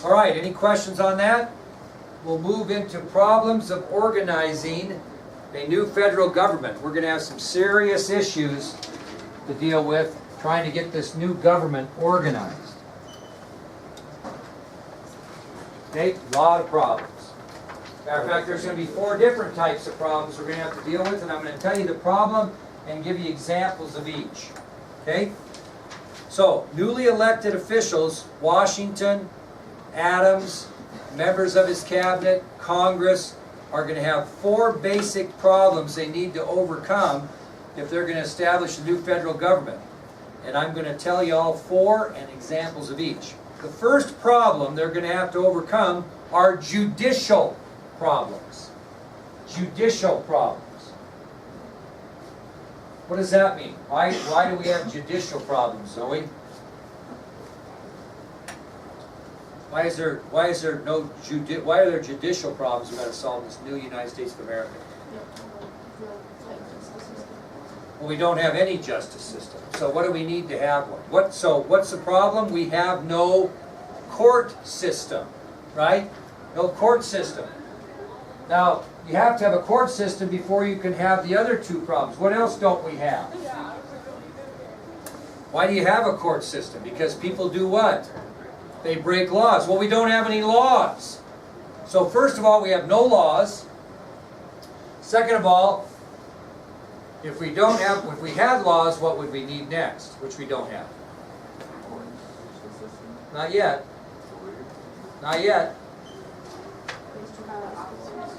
All right, any questions on that? We'll move into problems of organizing a new federal government. We're going to have some serious issues to deal with trying to get this new government organized. Okay, a lot of problems. Matter of fact, there's going to be 4 different types of problems we're going to have to deal with, and I'm going to tell you the problem and give you examples of each. Okay? So, newly elected officials, Washington, Adams, members of his cabinet, Congress, are going to have 4 basic problems they need to overcome if they're going to establish a new federal government. And I'm going to tell you all 4 and examples of each. The first problem they're going to have to overcome are judicial problems. Judicial problems. What does that mean? Why do we have judicial problems, Zoe? Why are there judicial problems we've got to solve in this new United States of America? Well, we don't have any justice system. So what do we need to have one? So what's the problem? We have no court system, right? No court system. Now, you have to have a court system before you can have the other 2 problems. What else don't we have? Why do you have a court system? Because people do what? They break laws. Well, we don't have any laws. So first of all, we have no laws. Second of all, if we had laws, what would we need next? Which we don't have. Not yet. Not yet.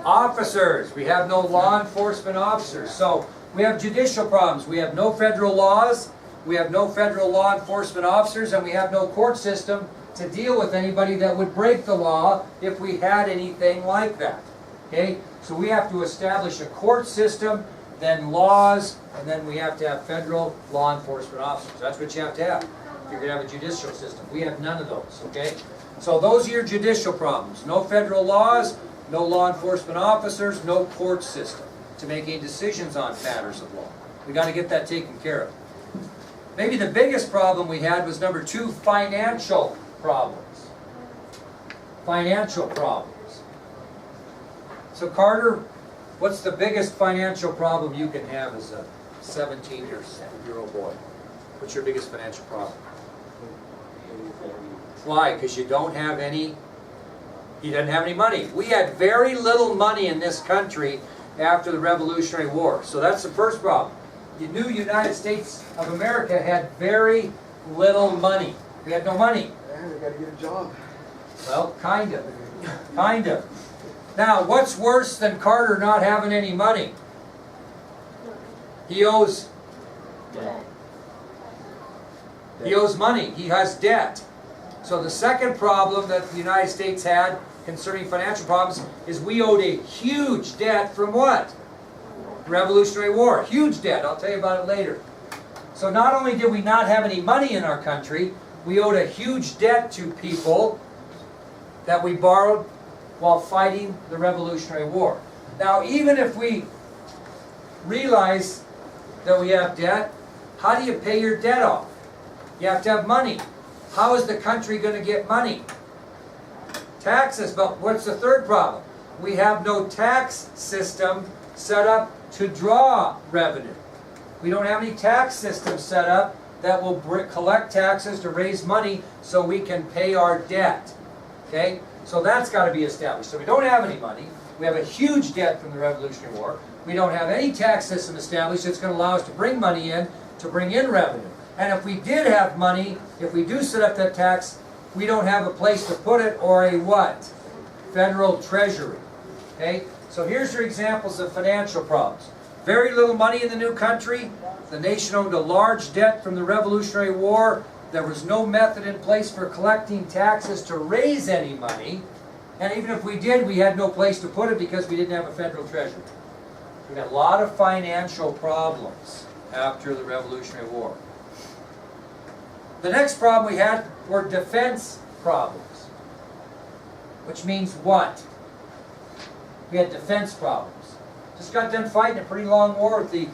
Officers. We have no law enforcement officers. So we have judicial problems. We have no federal laws. We have no federal law enforcement officers, and we have no court system to deal with anybody that would break the law if we had anything like that. Okay? So we have to establish a court system, then laws, and then we have to have federal law enforcement officers. That's what you have to have. You're going to have a judicial system. We have none of those. Okay? So those are your judicial problems. No federal laws, no law enforcement officers, no court system to make any decisions on matters of law. We've got to get that taken care of. Maybe the biggest problem we had was number 2, financial problems. Financial problems. So Carter, what's the biggest financial problem you can have as a 17-year-old boy? What's your biggest financial problem? Why? Because you don't have any, he doesn't have any money. We had very little money in this country after the Revolutionary War. So that's the first problem. The new United States of America had very little money. We had no money. Man, they got to get a job. Well, kind of. Kind of. Now, what's worse than Carter not having any money? He owes Debt. He owes money. He has debt. So the second problem that the United States had concerning financial problems is we owed a huge debt from what? The Revolutionary War. Huge debt. I'll tell you about it later. So not only did we not have any money in our country, we owed a huge debt to people that we borrowed while fighting the Revolutionary War. Now, even if we realize that we have debt, how do you pay your debt off? You have to have money. How is the country going to get money? Taxes. But what's the third problem? We have no tax system set up to draw revenue. We don't have any tax system set up that will collect taxes to raise money so we can pay our debt. Okay? So that's got to be established. So we don't have any money. We have a huge debt from the Revolutionary War. We don't have any tax system established that's going to allow us to bring money in, to bring in revenue. And if we did have money, if we do set up that tax, we don't have a place to put it or a what? Federal treasury. Okay? So here's your examples of financial problems. Very little money in the new country. The nation owned a large debt from the Revolutionary War. There was no method in place for collecting taxes to raise any money. And even if we did, we had no place to put it because we didn't have a federal treasury. We had a lot of financial problems after the Revolutionary War. The next problem we had were defense problems. Which means what? We had defense problems. Just got done fighting a pretty long war with the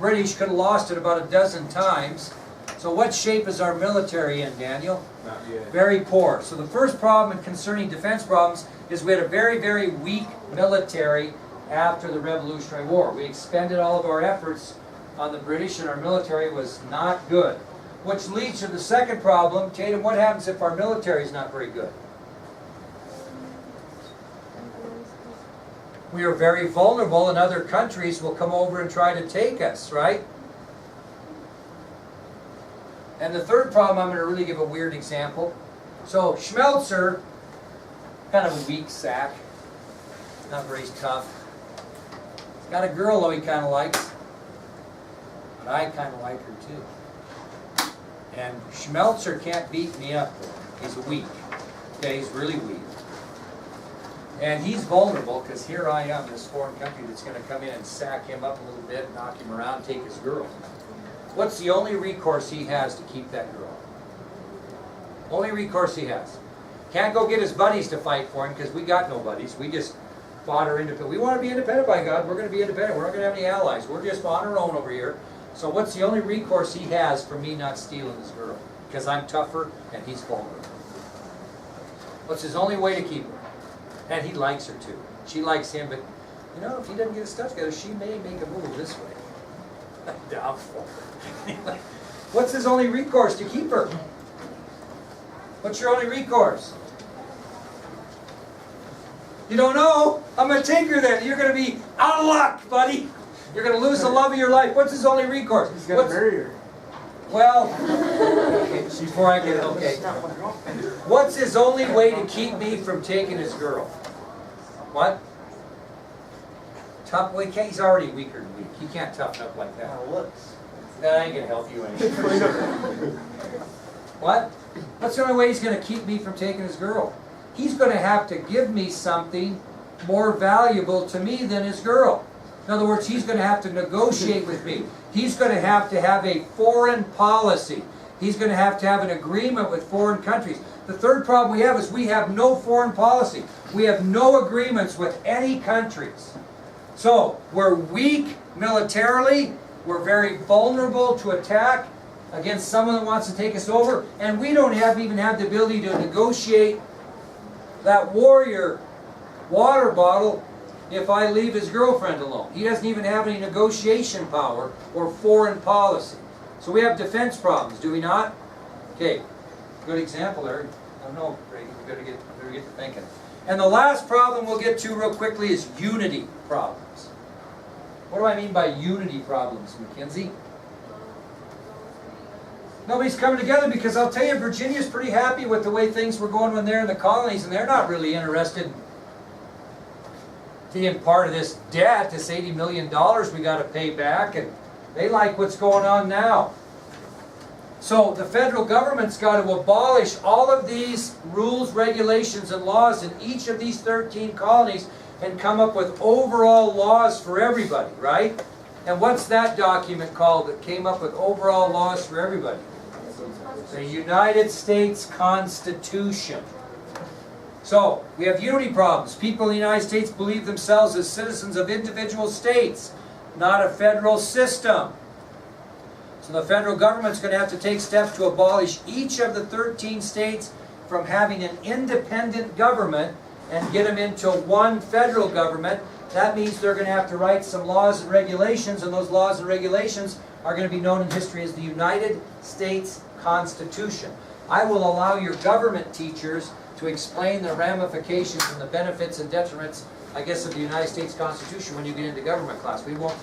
British. Could have lost it about a dozen times. So what shape is our military in, Daniel? Not yet. Very poor. So the first problem concerning defense problems is we had a very, very weak military after the Revolutionary War. We expended all of our efforts on the British and our military was not good. Which leads to the second problem. Tatum, what happens if our military is not very good? We are very vulnerable and other countries will come over and try to take us, right? And the third problem, I'm going to really give a weird example. So Schmelzer, kind of a weak sack, not very tough. He's got a girl though he kind of likes, but I kind of like her too. And Schmelzer can't beat me up. He's weak. Okay, he's really weak. And he's vulnerable because here I am, this foreign country that's going to come in and sack him up a little bit, knock him around, take his girl. What's the only recourse he has to keep that girl? Only recourse he has. Can't go get his buddies to fight for him because we got no buddies. We just fought our independent. We want to be independent by God. We're going to be independent. We're not going to have any allies. We're just on our own over here. So what's the only recourse he has for me not stealing his girl? Because I'm tougher and he's vulnerable. What's his only way to keep her? And he likes her too. She likes him, but you know, if he doesn't get his stuff together, she may make a move this way. Doubtful. What's his only recourse to keep her? What's your only recourse? You don't know? I'm going to take her then. You're going to be out of luck, buddy. You're going to lose the love of your life. What's his only recourse? He's got to marry her. Well, okay, before I get okay. What's his only way to keep me from taking his girl? What? Tough? Well, he can't, he's already weaker than weak. He can't toughen up like that. That ain't gonna help you any. What? What's the only way he's gonna keep me from taking his girl? He's gonna have to give me something more valuable to me than his girl. In other words, he's gonna have to negotiate with me. He's gonna have a foreign policy. He's gonna have an agreement with foreign countries. The third problem we have is we have no foreign policy. We have no agreements with any countries. So, we're weak militarily. We're very vulnerable to attack against someone that wants to take us over, and we don't even have the ability to negotiate that warrior water bottle if I leave his girlfriend alone. He doesn't even have any negotiation power or foreign policy. So we have defense problems, do we not? Okay, good example there. I don't know, Brady, we better get to thinking. And the last problem we'll get to real quickly is unity problems. What do I mean by unity problems, Mackenzie? Nobody's coming together because I'll tell you, Virginia's pretty happy with the way things were going when they're in the colonies, and they're not really interested in being part of this debt, this $80 million we got to pay back, and they like what's going on now. So the federal government's got to abolish all of these rules, regulations, and laws in each of these 13 colonies and come up with overall laws for everybody, right? And what's that document called that came up with overall laws for everybody? The United States Constitution. So, we have unity problems. People in the United States believe themselves as citizens of individual states, not a federal system. So the federal government's going to have to take steps to abolish each of the 13 states from having an independent government and get them into one federal government. That means they're going to have to write some laws and regulations, and those laws and regulations are going to be known in history as the United States Constitution. I will allow your government teachers to explain the ramifications and the benefits and detriments, I guess, of the United States Constitution when you get into government class. We won't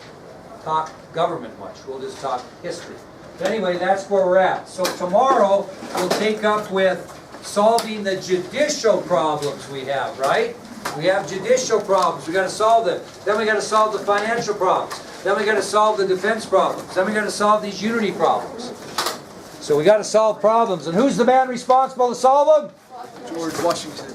talk government much. We'll just talk history. But anyway, that's where we're at. So tomorrow, we'll take up with solving the judicial problems we have, right? We have judicial problems. We got to solve them. Then we got to solve the financial problems. Then we got to solve the defense problems. Then we got to solve these unity problems. So we got to solve problems. And who's the man responsible to solve them? George Washington.